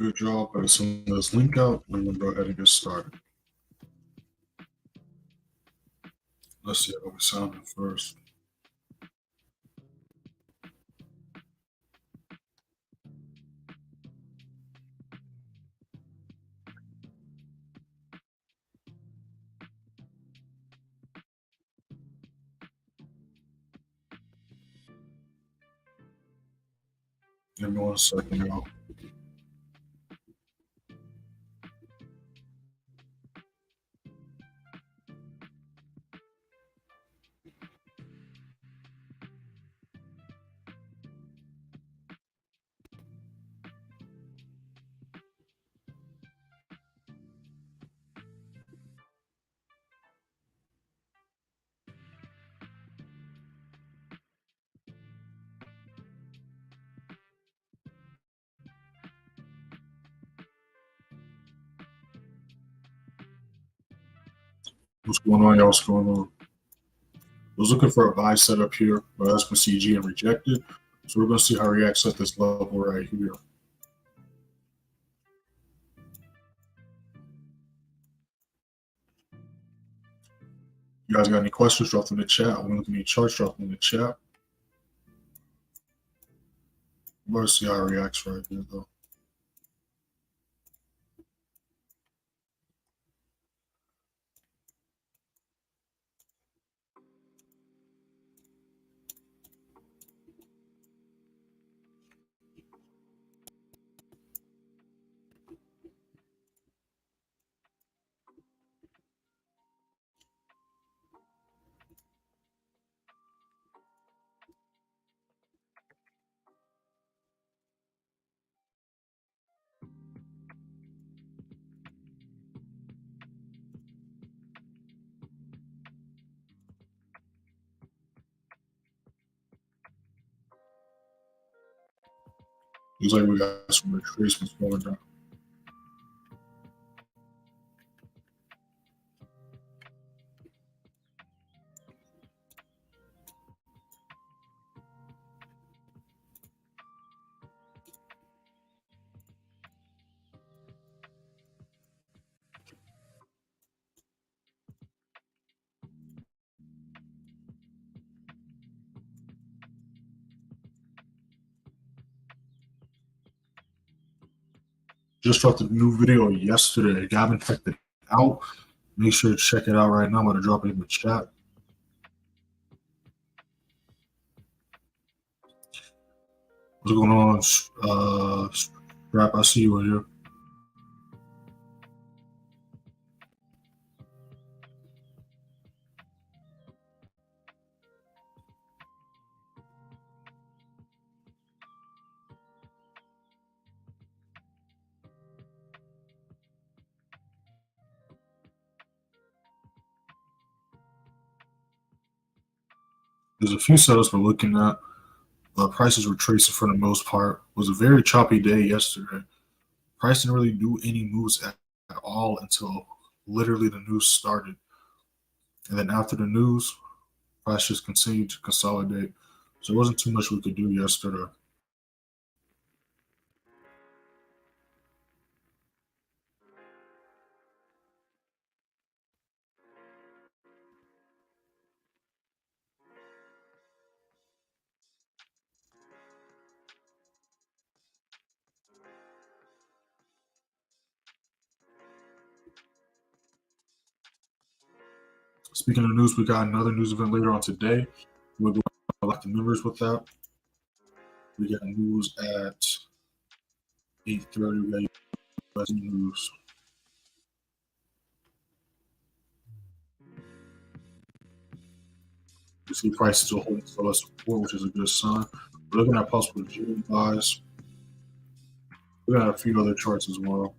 Good job. Got to send this link out and then go ahead and get started. Let's see how we sound first. Give me 1 second, y'all. What's going on, y'all? What's going on? I was looking for a buy setup here, but as we can see, GM rejected. So we're going to see how it reacts at this level right here. You guys got any questions? Drop them in the chat. Want to look at any charts? Drop them in the chat. We're going to see how it reacts right here, though. Looks like we got some retracements going down. Just dropped a new video yesterday. If you haven't checked it out, make sure to check it out right now. I'm going to drop it in the chat. What's going on, Strap? I see you in here. There's a few setups we're looking at. Prices were tracing for the most part. It was a very choppy day yesterday. Price didn't really do any moves at all until literally the news started. And then after the news, price just continued to consolidate. So there wasn't too much we could do yesterday. Speaking of news, we got another news event later on today. We'll go like the numbers with that. We got news at 8:30. We got US news. You see prices are holding solid support, which is a good sign. We're looking at possible June buys. We got a few other charts as well.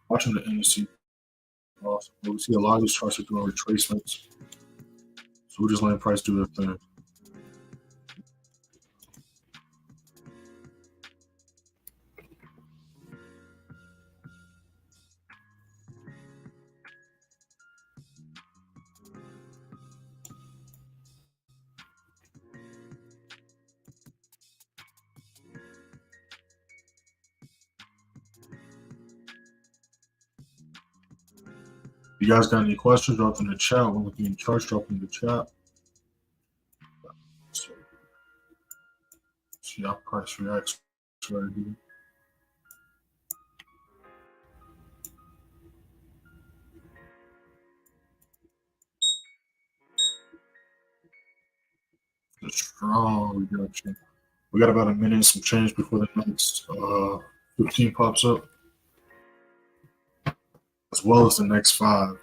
Watching the NSC. We see a lot of these charts are doing retracements. So we're just letting price do their thing. You guys got any questions? Drop in the chat. We're looking in charts. Drop in the chat. So, see how price reacts right here. A strong reduction. We got about a minute and some change before the next 15 pops up, as well as the next 5.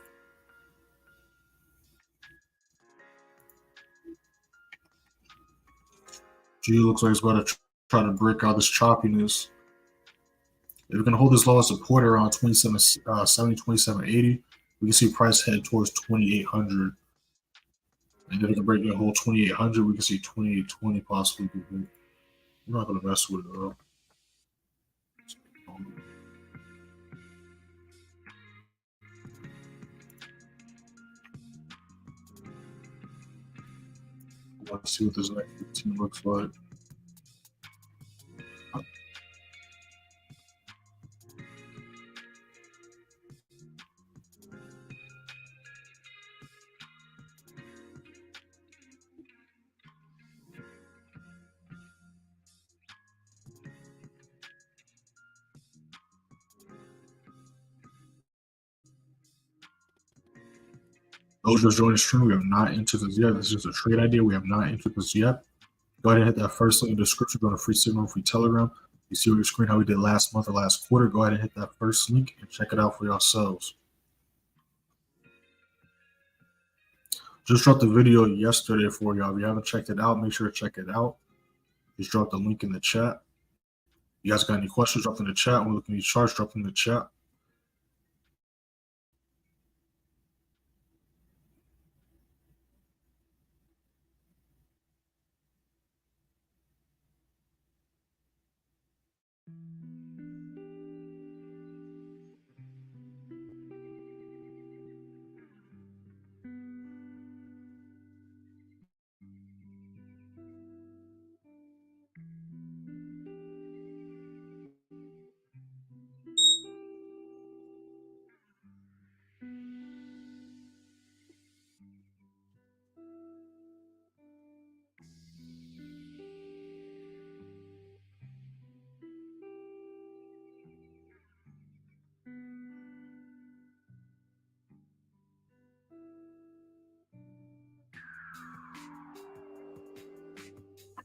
G looks like it's about to try to break out this choppiness. If we're going to hold this low as support around 2770, 2780, we can see price head towards 2800. And if we can break the whole 2800, we can see 2820 possibly be hit. We're not going to mess with it though. Let's see what this next 15 looks like. Those just joined the stream, we have not entered this yet. This is just a trade idea. We have not entered this yet. Go ahead and hit that first link in the description. Go to free signal, free Telegram. You see on your screen how we did last month or last quarter. Go ahead and hit that first link and check it out for yourselves. Just dropped the video yesterday for y'all. If you haven't checked it out, make sure to check it out. Just drop the link in the chat. You guys got any questions? Drop in the chat. We're looking at these charts. Drop in the chat.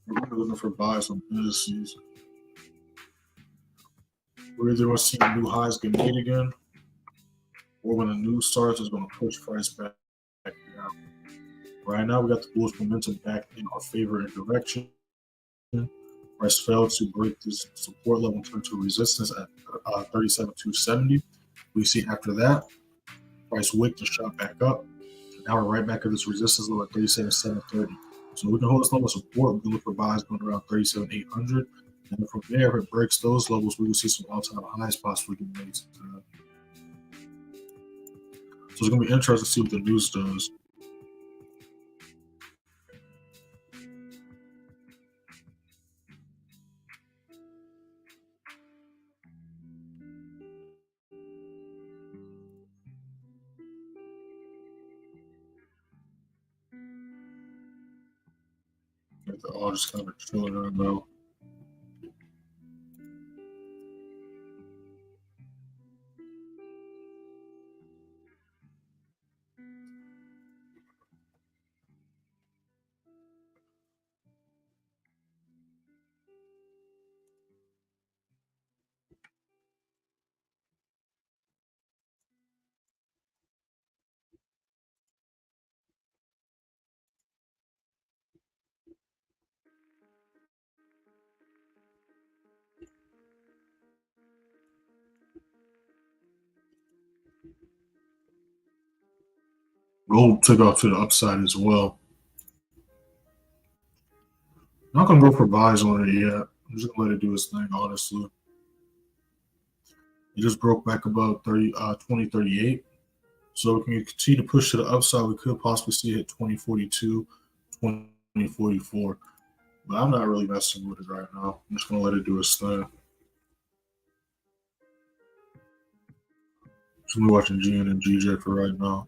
We're looking for buys on indices. We're either going to see new highs get made again, or when the news starts, it's going to push price back down. Right now, we got the bullish momentum back in our favor and direction. Price failed to break this support level and turn to resistance at 37,270. We see after that, price wicked and shot back up. Now we're right back at this resistance level at 37,730. So we can hold this level of support. We can look for buys going around 37,800. And from there, if it breaks those levels, we will see some all-time highs possibly get made. So it's going to be interesting to see what the news does. They're all just kind of chilling right now. Gold took off to the upside as well. I'm not going to go for buys on it yet. I'm just going to let it do its thing, honestly. It just broke back above 2038. So if we continue to push to the upside, we could possibly see it at 2042, 2044. But I'm not really messing with it right now. I'm just going to let it do its thing. So we're watching GN and GJ for right now.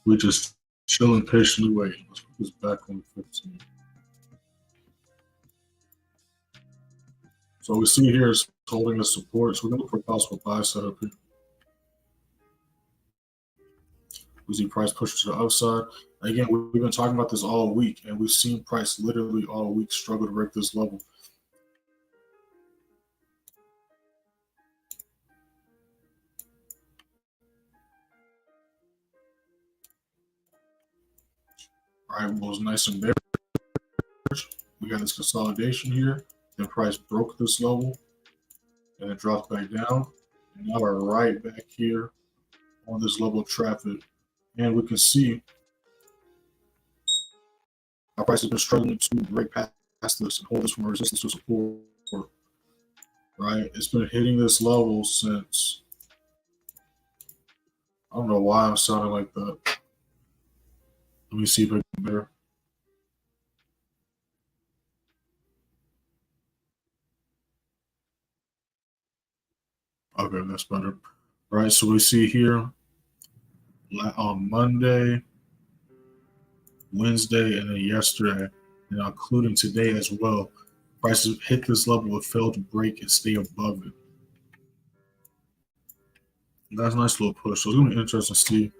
We just chilling, patiently waiting. Let's put this back on 15. So we see here it's holding the support. So we're gonna look for possible buy setup here. We see price push to the upside. Again, we've been talking about this all week, and we've seen price literally all week struggle to break this level. All right, well, it's nice and bearish. We got this consolidation here. Then price broke this level, and it dropped back down. And now we're right back here on this level of traffic. And we can see our price has been struggling to break past this and hold this from a resistance to support. Right? It's been hitting this level since, I don't know why I'm sounding like that. Let me see if I can bear. Okay, that's better. Right, so we see here on Monday, Wednesday, and then yesterday, and including today as well, prices hit this level but failed to break and stay above it. And that's a nice little push. So it's going to be interesting to see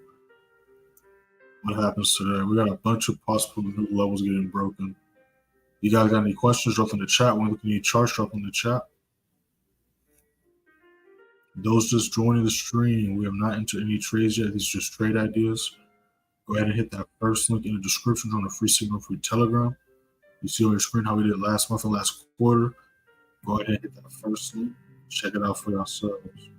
what happens today. We got a bunch of possible new levels getting broken. You guys got any questions? Drop in the chat. When looking at charts, drop in the chat. Those just joining the stream, we have not entered any trades yet. These are just trade ideas. Go ahead and hit that first link in the description on the free signal free Telegram. You see on your screen how we did last month and last quarter. Go ahead and hit that first link. Check it out for yourselves.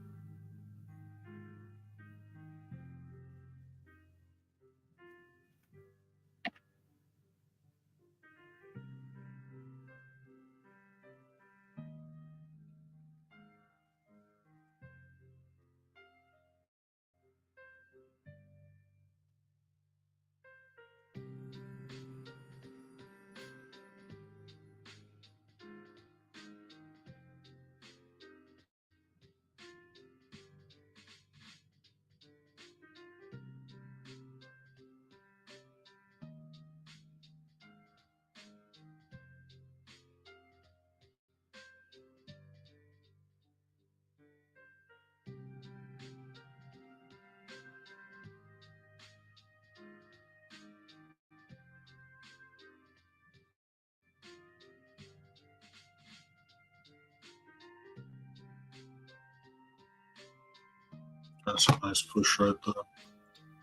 That's a nice push right there.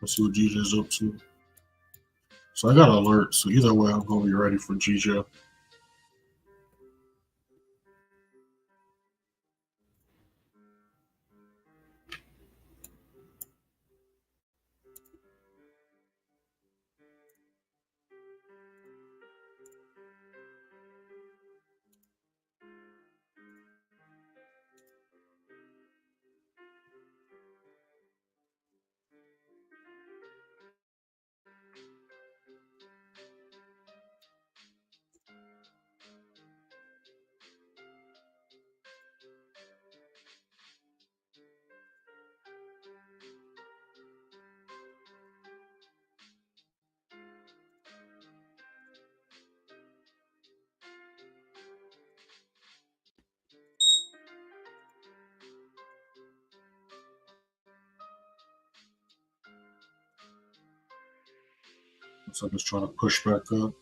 Let's see what GJ is up to. So I got an alert. So either way, I'm going to be ready for GJ. So I'm just trying to push back up.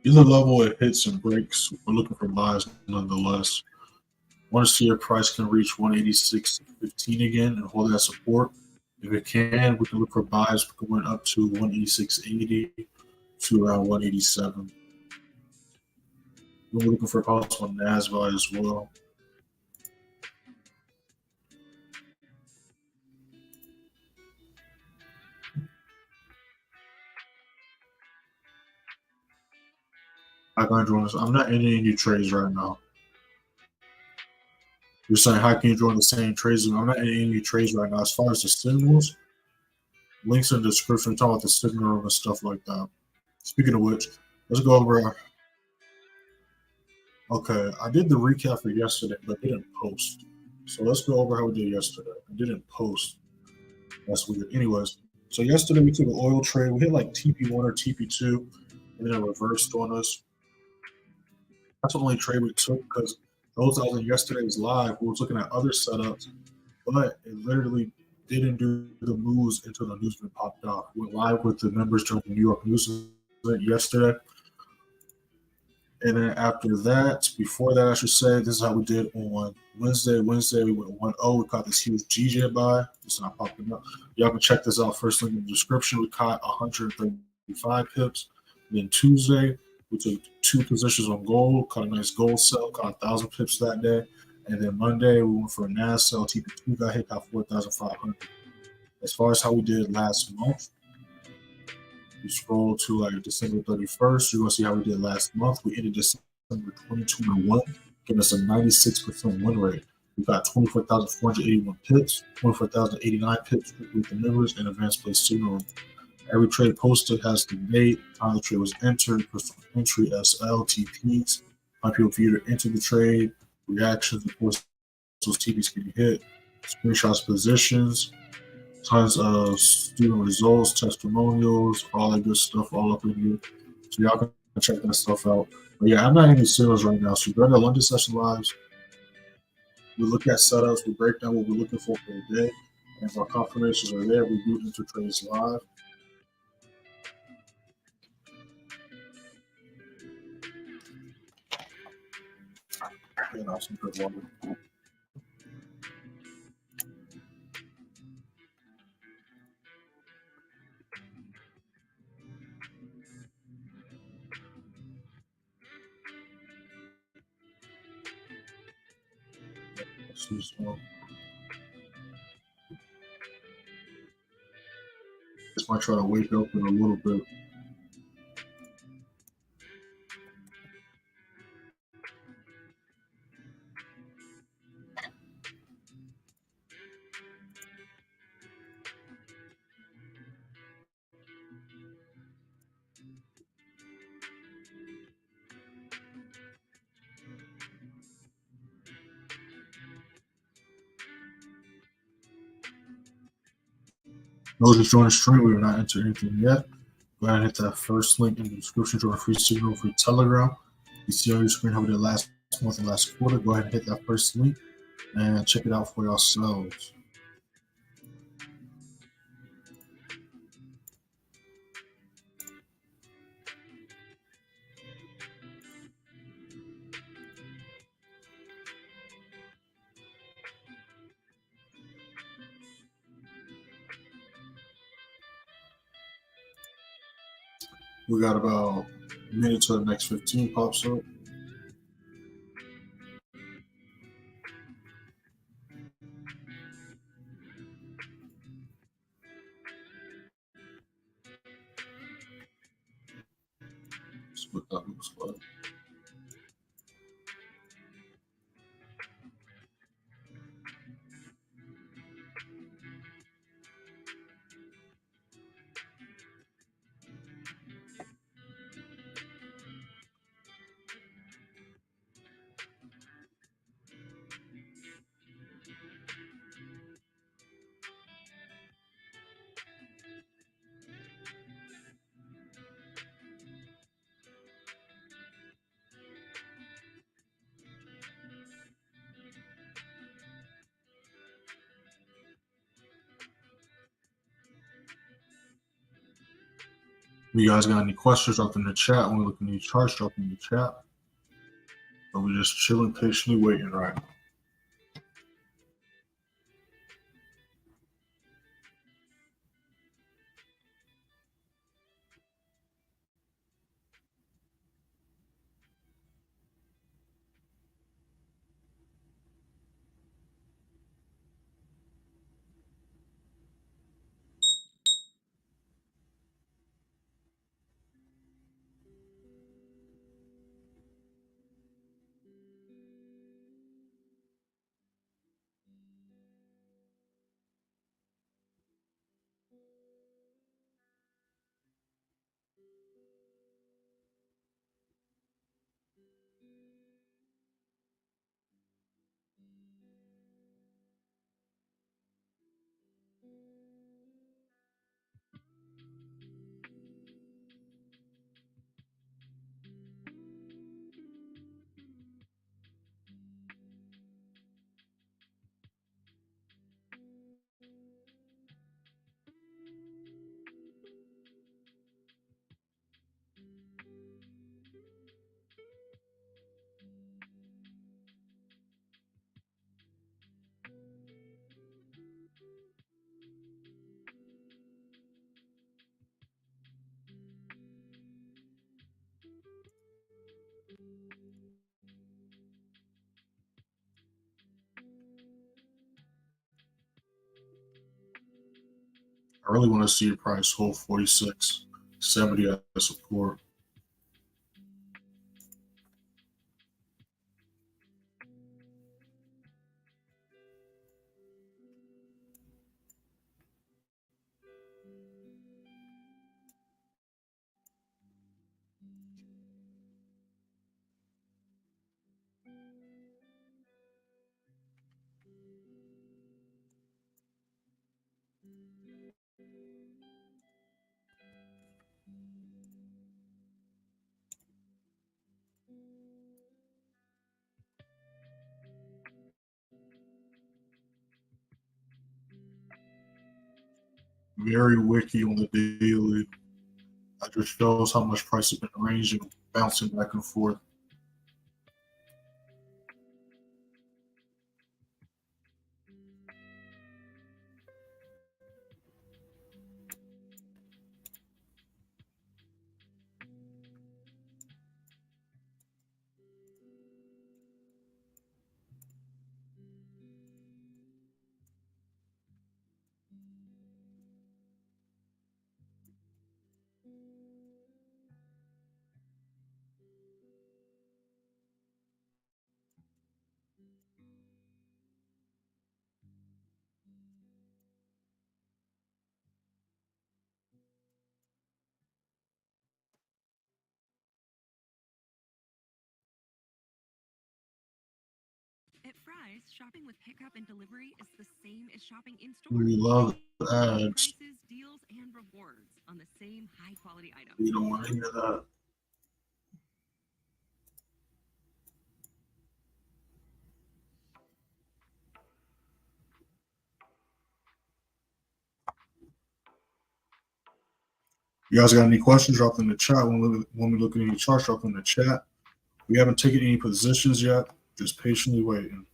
Either level it hits and breaks, we're looking for buys nonetheless. Want to see if price can reach 186.15 again and hold that support. If it can, we can look for buys going up to 186.80 to around 187. We're looking for possible NAS buy as well. I'm not in any new trades right now. You're saying how can you join the same trades? I'm not in any new trades right now. As far as the signals, links in the description, talk about the signal and stuff like that. Speaking of which, let's go over. Okay, I did the recap for yesterday, but didn't post. So let's go over how we did yesterday. I didn't post. That's weird. Anyways, so yesterday we took an oil trade. We hit like TP1 or TP2, and then it reversed on us. That's the only trade we took because those I was in yesterday's live. We was looking at other setups, but it literally didn't do the moves until the news popped off. We went live with the members during the New York news event yesterday. And then after that, before that, I should say, this is how we did on Wednesday. Wednesday, we went 1-0. We caught this huge GJ buy. It's not popping up. Y'all can check this out. First link in the description. We caught 135 pips. And then Tuesday, we took 2 positions on gold, caught a nice gold sell, caught 1,000 pips that day. And then Monday, we went for a NAS sell. TP2 got hit, got 4,500. As far as how we did last month, you scroll to like December 31st, you're going to see how we did last month. We ended December 2021, giving us a 96% win rate. We got 24,481 pips, 24,089 pips with the members, and advanced play signal. Every trade posted has the date, time the trade was entered, personal entry, SL, TPs, how people for you to enter the trade, reactions, of course, those TPs getting hit, screenshots, positions, tons of student results, testimonials, all that good stuff all up in here. So y'all can check that stuff out. But yeah, I'm not in any sales right now. So go to London Session Lives. We look at setups, we break down what we're looking for the day. And if our confirmations are there, we do enter trades live. And I'll some good water. This might try to wake up in a little bit. Those who join the stream, we have not entered anything yet. Go ahead and hit that first link in the description to our free signal, free Telegram. You see on your screen how we did last month and last quarter. Go ahead and hit that first link and check it out for yourselves. We got about a minute till the next 15 pops up. That's what that looks like. If you guys got any questions, drop them in the chat. When we look at these charts, drop them in the chat. But we're just chilling, patiently waiting right now. I really want to see a price hold 46.70 as support. Very wicky on the daily. That just shows how much price has been ranging, bouncing back and forth. At Fry's, shopping with pickup and delivery is the same as shopping in store. We love ads. Prices, deals, and rewards on the same high-quality items. We don't want to hear that. You guys got any questions? Drop them in the chat. When we look at any charts, drop them in the chat. We haven't taken any positions yet. Just patiently waiting.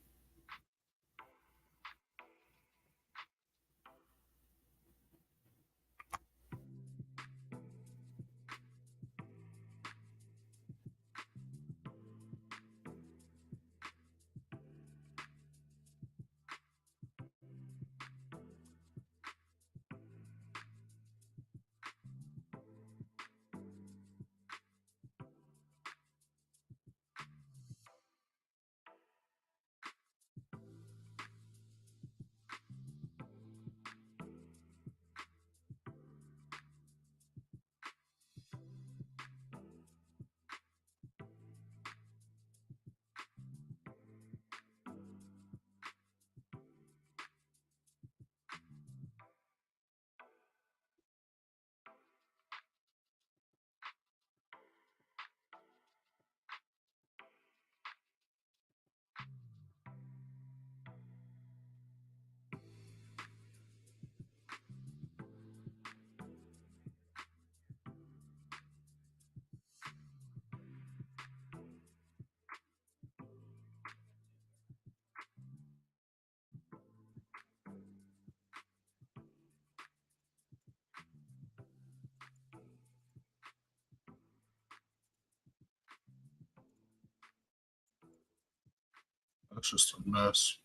It's just a mess.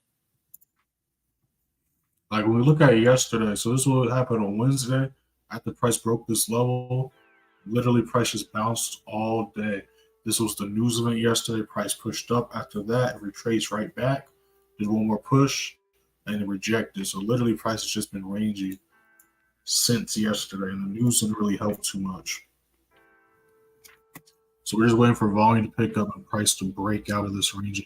Like when we look at it yesterday, so this is what happened on Wednesday. After the price broke this level, literally price just bounced all day. This was the news event yesterday. Price pushed up. After that, it retraced right back. Did one more push, and it rejected. So literally, price has just been rangy since yesterday, and the news didn't really help too much. So we're just waiting for volume to pick up and price to break out of this range.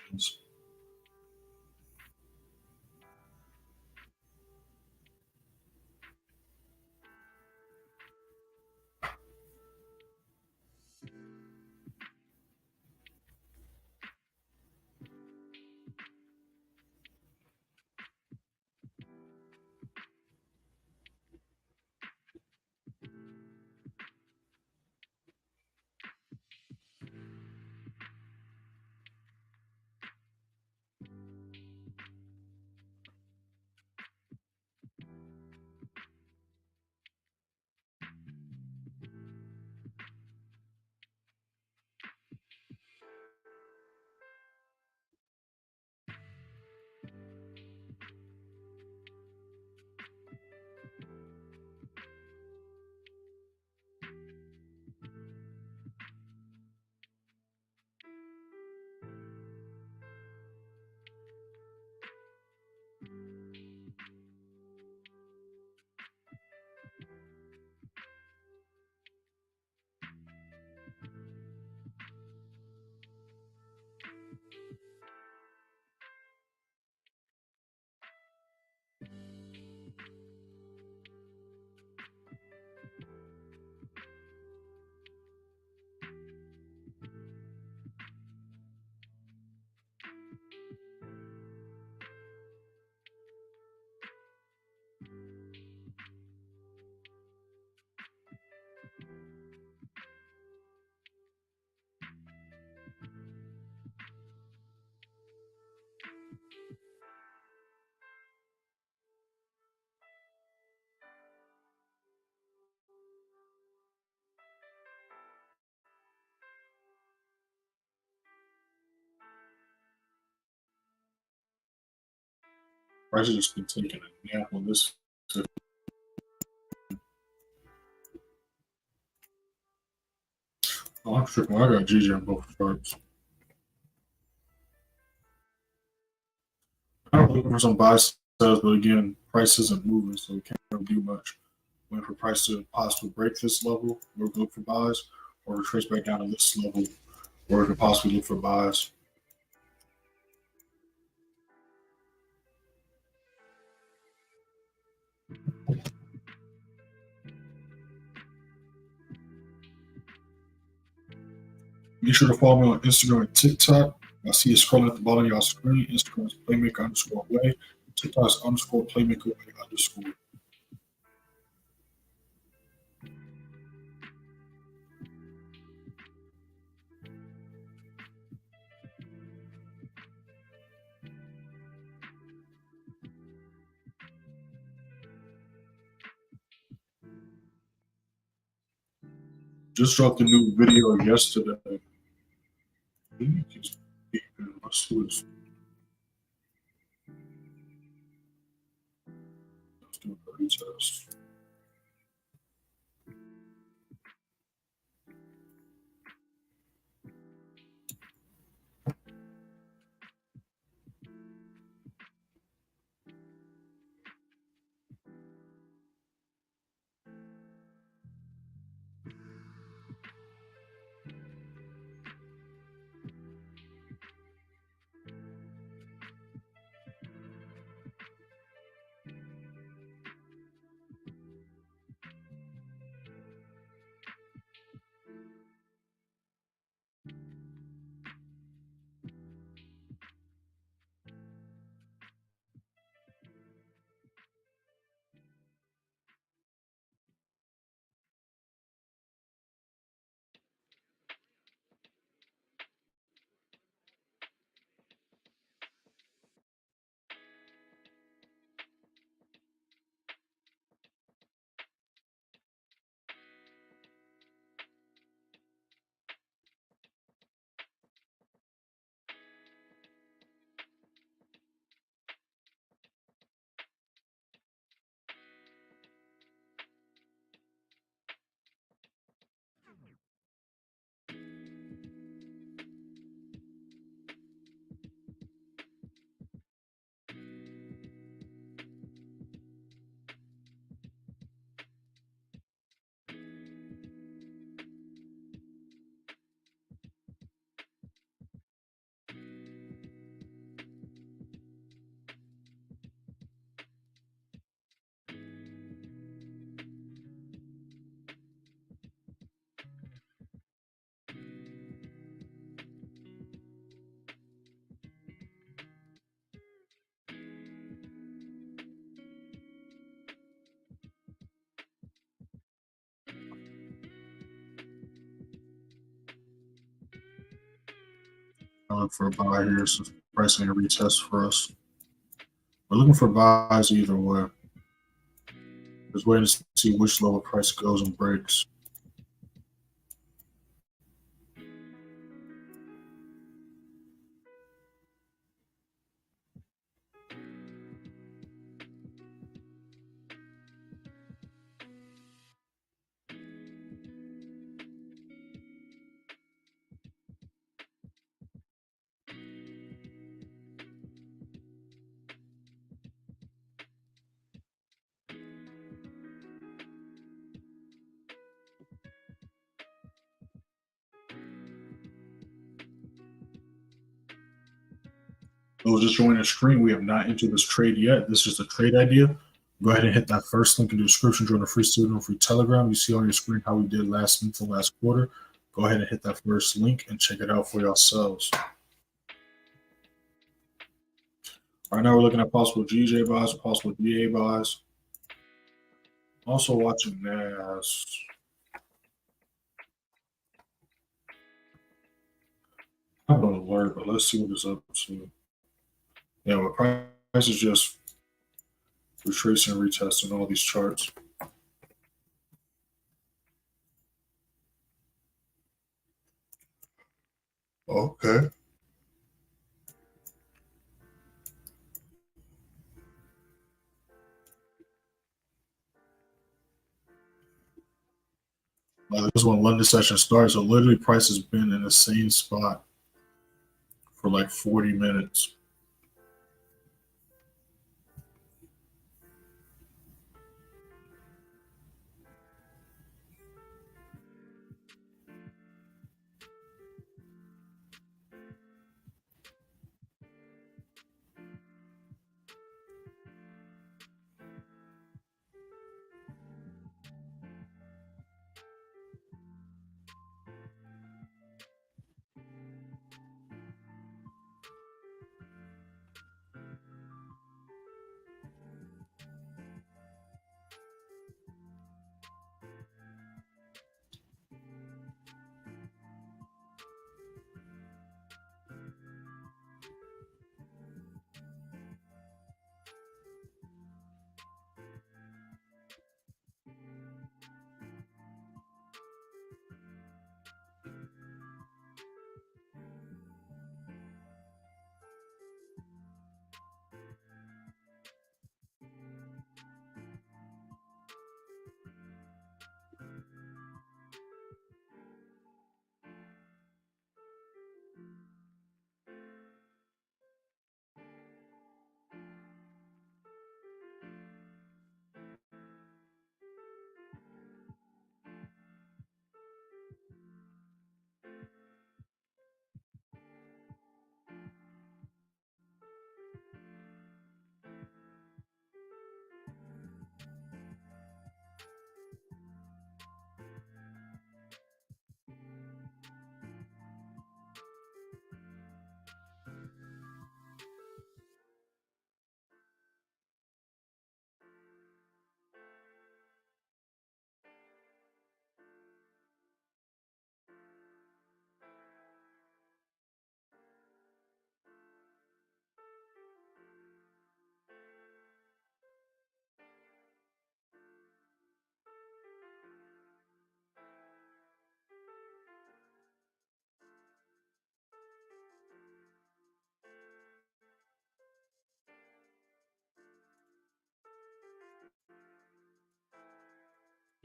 Price has just been taking a nap on this. Oh, I'm tripping. I got GG on both charts. I'm looking for some buy sells, but again, price isn't moving, so we can't really do much. Waiting for price to possibly break this level, or look for buys, or retrace back down to this level, or we could possibly look for buys. Make sure to follow me on Instagram and TikTok. I see you scrolling at the bottom of your screen. Instagram is playmaker underscore way. TikTok is underscore playmaker way underscore. Just dropped a new video yesterday. Let's do this. Let's do a retest. look for a buy here since price ain't a retest for us. We're looking for buys either way. Just waiting to see which level price goes and breaks. Those just joining the screen, we have not entered this trade yet. This is just a trade idea. Go ahead and hit that first link in the description. Join the free student and free Telegram. You see on your screen how we did last month and last quarter. Go ahead and hit that first link and check it out for yourselves. Right now, we're looking at possible GJ buys, possible DA buys. Also watching NAS. I have an alert, but let's see what it's up to. Yeah, well, price is just retracing and retesting all these charts. Okay. This is when London session starts. So literally, price has been in the same spot for like 40 minutes.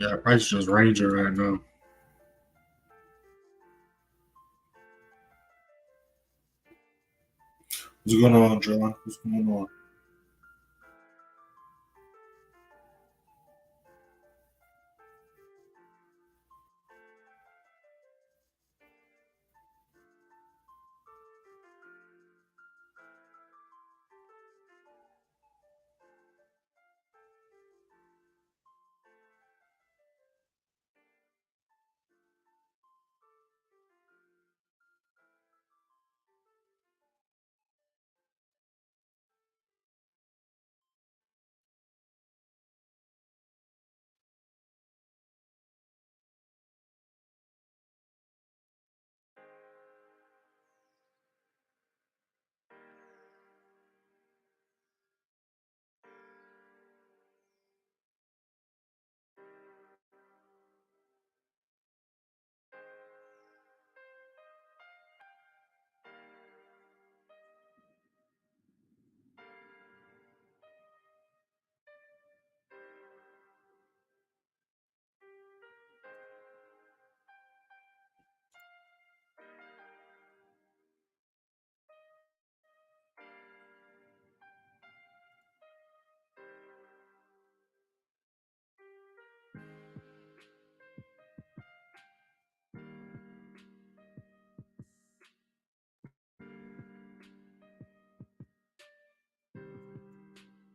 Yeah, price is just ranging right now. What's going on, John? What's going on?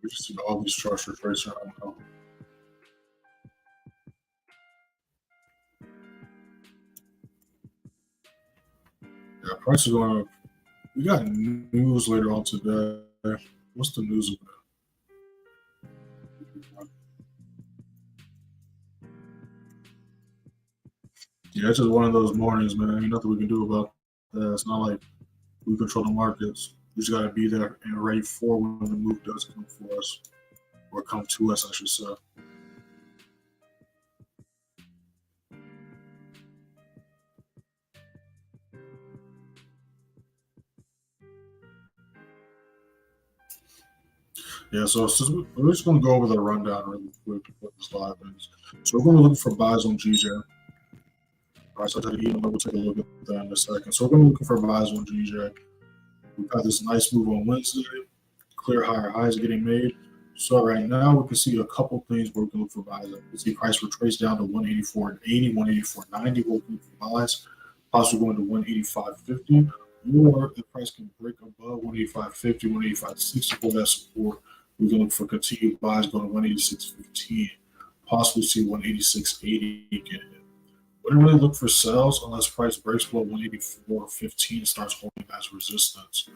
We just see all these charts retracing right now. Yeah, prices going up. We got news later on today. What's the news about? Yeah, it's just one of those mornings, man. Ain't nothing we can do about that. It's not like we control the markets. We just got to be there and ready for when the move does come for us, or come to us, I should say. Yeah, so we're just going to go over the rundown really quick what this live is. So we're going to look for buys on GJ. All right, so we'll take a look at that in a second. So we're going to be looking for buys on GJ. We've got this nice move on Wednesday. Clear higher highs getting made. So right now we can see a couple things where we can look for buys. We can see price retrace down to 184.80, 184.90. We'll look for buys. Possibly going to 185.50. Or if price can break above 185.50, 185.60 for that support, we can look for continued buys going to 186.15. Possibly see 186.80 get hit. Wouldn't really look for sells unless price breaks below 184.15 and starts holding as resistance.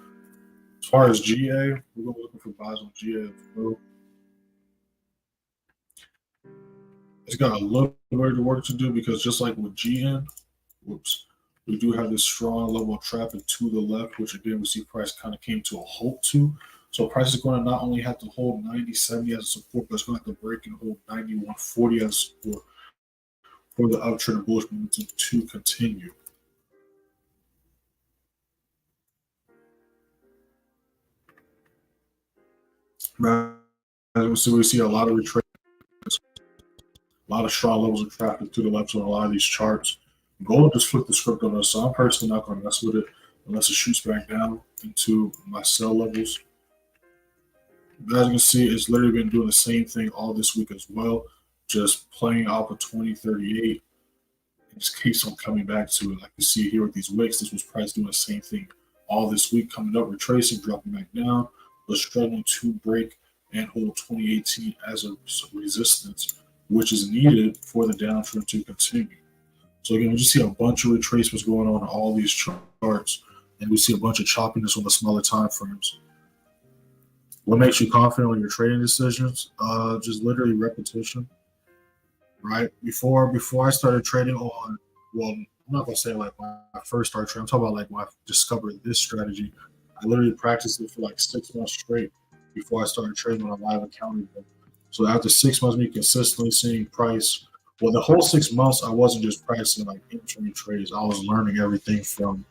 As far as GA, we're going to be looking for buys on GA as well. It's got a little bit of work to do because just like with GN, we do have this strong level of traffic to the left, which again we see price kind of came to a halt to. So price is going to not only have to hold 90.70 as a support, but it's going to have to break and hold 91.40 as support for the uptrend and bullish momentum to continue. As we see a lot of retracement, a lot of strong levels of traffic to the left on a lot of these charts. Gold just flipped the script on us, so I'm personally not going to mess with it unless it shoots back down into my sell levels. But as you can see, it's literally been doing the same thing all this week as well, just playing off of 2038. It just keeps on coming back to it. Like you see here with these wicks, this was price doing the same thing all this week, coming up, retracing, dropping back down, but struggling to break and hold 2018 as a resistance, which is needed for the downtrend to continue. So again, we just see a bunch of retracements going on all these charts, and we see a bunch of choppiness on the smaller time frames. What makes you confident on your trading decisions? Just literally repetition, right? Before I started trading on, well, I'm not gonna say like when I first started trading. I'm talking about like when I discovered this strategy. I literally practiced it for like 6 months straight before I started trading on a live account. So after 6 months, me consistently seeing price. Well, the whole 6 months, I wasn't just practicing like entering trades. I was learning everything from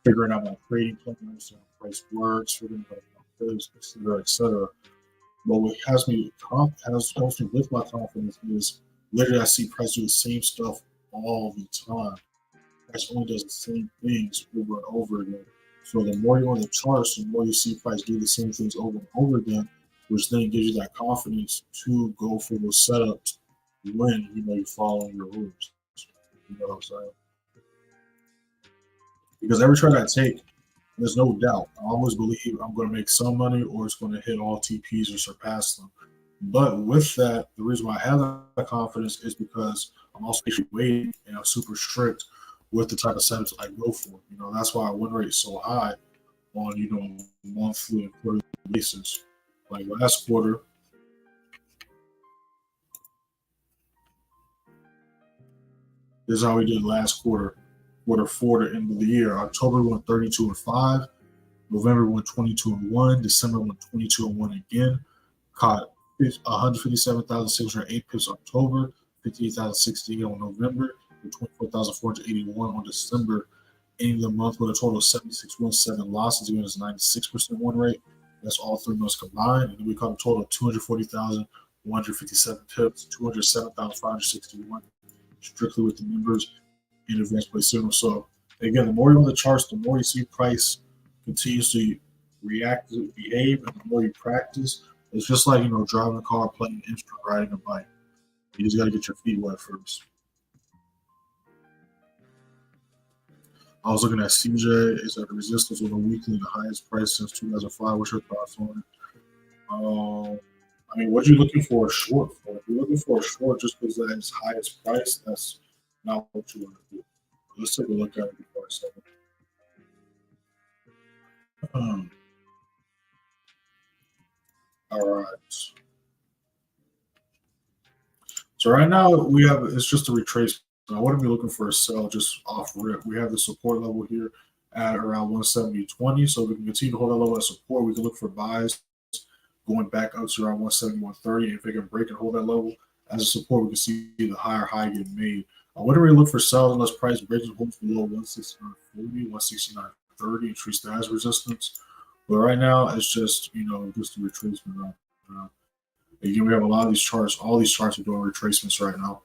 figuring out my trading plans, how price works, figuring out my trades, et cetera. But what helps me with my confidence is literally I see price do the same stuff all the time. Price only does the same things over and over again. So the more you're on the charts, the more you see price do the same things over and over again, which then gives you that confidence to go for those setups when you know you're following your rules. You know what I'm saying? Because every trade I take, there's no doubt. I always believe I'm going to make some money or it's going to hit all TPs or surpass them. But with that, the reason why I have that confidence is because I'm also waiting and I'm super strict with the type of setups I go for. You know, that's why I win rate so high on, you know, monthly and quarterly basis. Like last quarter, this is how we did last quarter. Quarter 4 to end of the year. October went 32-5. November went 22-1. December went 22-1 again. Caught 157,608 pips October, 58,068 on November, and 24,481 on December. Ending the month with a total of 76.17 losses, giving us a 96% win rate. That's all 3 months combined. And then we caught a total of 240,157 pips, 207,561 strictly with the members in advanced play signal. So again, the more you're on the charts, the more you see price continuously react, behave, and the more you practice. It's just like, you know, driving a car, playing an instrument, riding a bike. You just got to get your feet wet first. I was looking at CJ. It's at resistance on the weekly, the highest price since 2005. What's your thoughts on it? I mean, what are you looking for a short for? If you're looking for a short just because that is highest price, that's not what you want to do. Let's take a look at it before I say it. All right. So right now we have it's just a retracement. I wouldn't be looking for a sell just off rip. We have the support level here at around 170.20. So if we can continue to hold that level as support, we can look for buys going back up to around 170.30. If it can break and hold that level as a support, we can see the higher high get made. I wouldn't really look for sells unless price breaks and holds below 169.40, 169.30, and treats that as resistance. But right now, it's just just a retracement. Again, we have a lot of these charts. All these charts are doing retracements right now.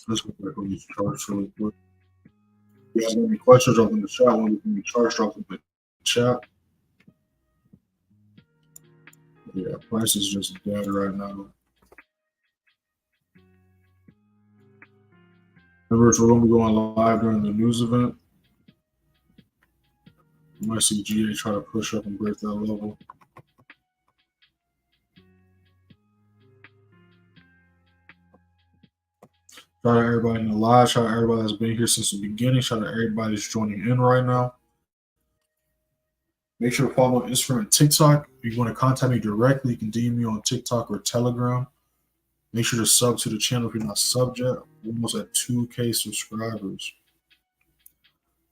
Let's go back on these charts really quick. If you have any questions, drop in the chat. When we charts, drop in the chat. Yeah, price is just dead right now. Remember, we're going to be going live during the news event. You might see GA try to push up and break that level. Shout out to everybody in the live. Shout out to everybody that's been here since the beginning. Shout out to everybody that's joining in right now. Make sure to follow Instagram and TikTok. If you want to contact me directly, you can DM me on TikTok or Telegram. Make sure to sub to the channel if you're not subbed yet. We're almost at 2K subscribers.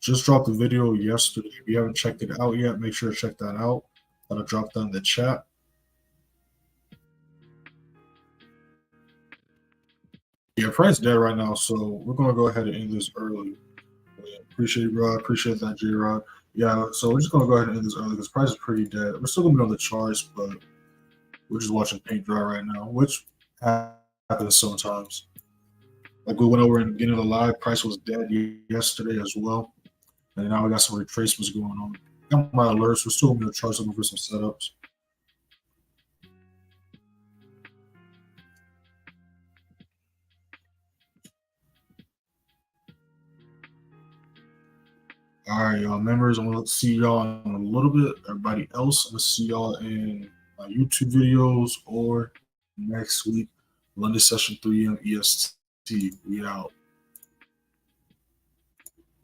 Just dropped the video yesterday. If you haven't checked it out yet, make sure to check that out. That'll drop down in the chat. Yeah, price dead right now, so we're going to go ahead and end this early. Yeah, appreciate it, Rod. Appreciate that, J-Rod. Yeah, so we're just going to go ahead and end this early because price is pretty dead. We're still going to be on the charts, but we're just watching paint dry right now, which happens sometimes. Like we went over in the beginning of the live, price was dead yesterday as well. And now we got some retracements going on. Got my alerts. We're still going to charts looking for some setups. All right, y'all. Members, I'm going to see y'all in a little bit. Everybody else, I'm going to see y'all in my YouTube videos or next week, London session 3 a.m. EST. We out.